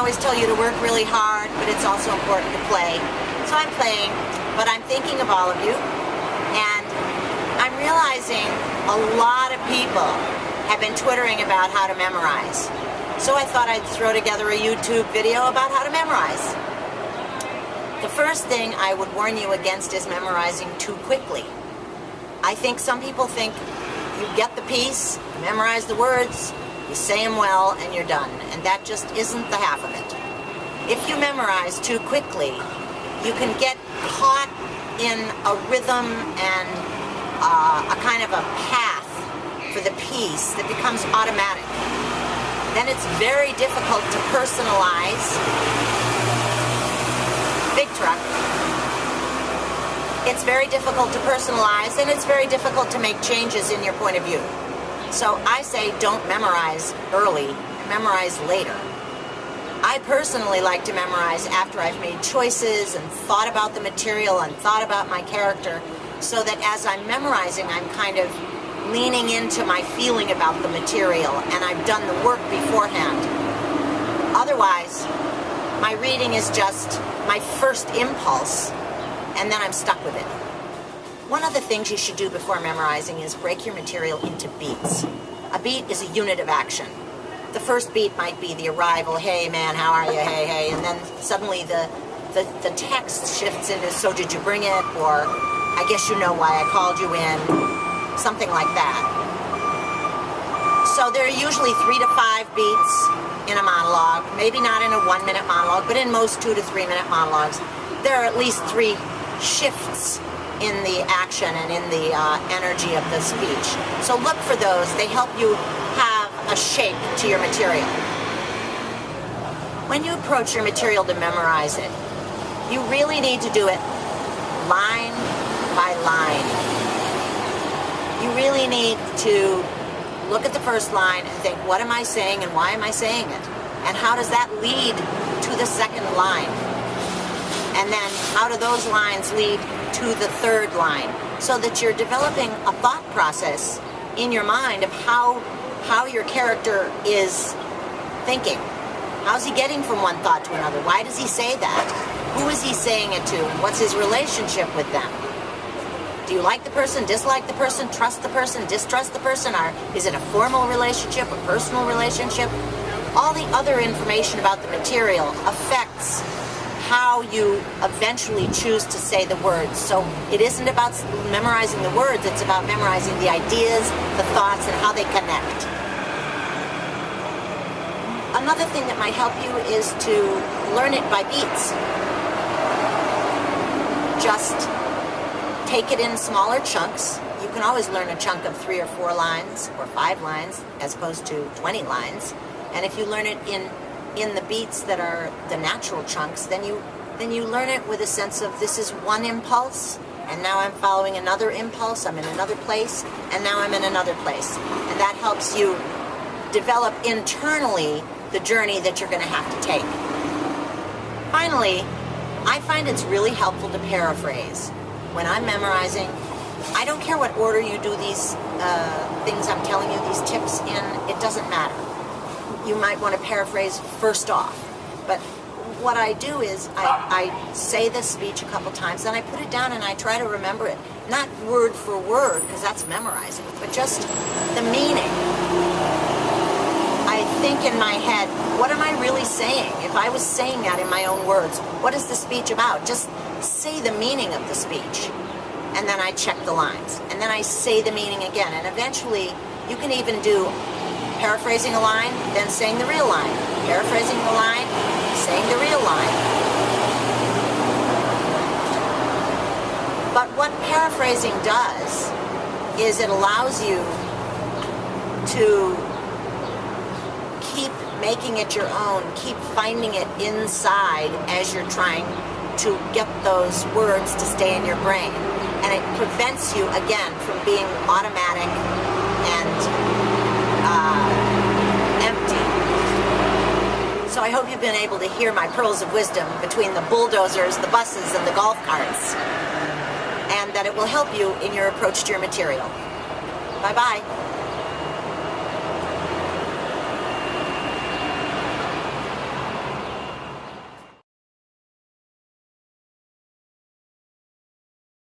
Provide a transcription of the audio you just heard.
always tell you to work really hard, but it's also important to play. So I'm playing, but I'm thinking of all of you, and I'm realizing a lot of people have been twittering about how to memorize. So I thought I'd throw together a YouTube video about how to memorize. The first thing I would warn you against is memorizing too quickly. I think some people think you get the piece, you memorize the words, you say them well, and you're done. And that just isn't the half of it. If you memorize too quickly, you can get caught in a rhythm and a kind of a path for the piece that becomes automatic. Then it's very difficult to personalize. Big truck. It's very difficult to personalize, and it's very difficult to make changes in your point of view. So I say don't memorize early, memorize later. I personally like to memorize after I've made choices and thought about the material and thought about my character, so that as I'm memorizing, I'm kind of leaning into my feeling about the material, and I've done the work beforehand. Otherwise, my reading is just my first impulse, and then I'm stuck with it. One of the things you should do before memorizing is break your material into beats. A beat is a unit of action. The first beat might be the arrival, hey man, how are you, hey, hey, and then suddenly the text shifts into, so did you bring it, or I guess you know why I called you in, something like that. So there are usually 3 to 5 beats in a monologue, maybe not in a 1-minute monologue, but in most 2 to 3-minute monologues. There are at least 3 shifts in the action and in the energy of the speech. So look for those. They help you have a shape to your material. When you approach your material to memorize it, you really need to do it line by line. You really need to look at the first line and think, what am I saying and why am I saying it? And how does that lead to the second line? And then how do those lines lead to the third line? So that you're developing a thought process in your mind of how your character is thinking. How's he getting from one thought to another? Why does he say that? Who is he saying it to? What's his relationship with them? Do you like the person, dislike the person, trust the person, distrust the person? Or is it a formal relationship, a personal relationship? All the other information about the material affects how you eventually choose to say the words. So it isn't about memorizing the words, it's about memorizing the ideas, the thoughts, and how they connect. Another thing that might help you is to learn it by beats. Just take it in smaller chunks. You can always learn a chunk of 3 or 4 lines or 5 lines as opposed to 20 lines. And if you learn it in the beats that are the natural chunks, then you learn it with a sense of this is one impulse, and now I'm following another impulse, I'm in another place, and now I'm in another place. And that helps you develop internally the journey that you're going to have to take. Finally, I find it's really helpful to paraphrase. When I'm memorizing, I don't care what order you do these things I'm telling you, these tips in, it doesn't matter. You might want to paraphrase first off. But what I do is I say this speech a couple times, then I put it down and I try to remember it. Not word for word, because that's memorizing, but just the meaning. I think in my head, what am I really saying? If I was saying that in my own words, what is the speech about? Just say the meaning of the speech. And then I check the lines. And then I say the meaning again. And eventually, you can even do paraphrasing a line, then saying the real line. Paraphrasing the line, saying the real line. But what paraphrasing does is it allows you to keep making it your own, keep finding it inside as you're trying to get those words to stay in your brain. And it prevents you, again, from being automatic and empty. So I hope you've been able to hear my pearls of wisdom between the bulldozers, the buses, and the golf carts, and that it will help you in your approach to your material. Bye-bye.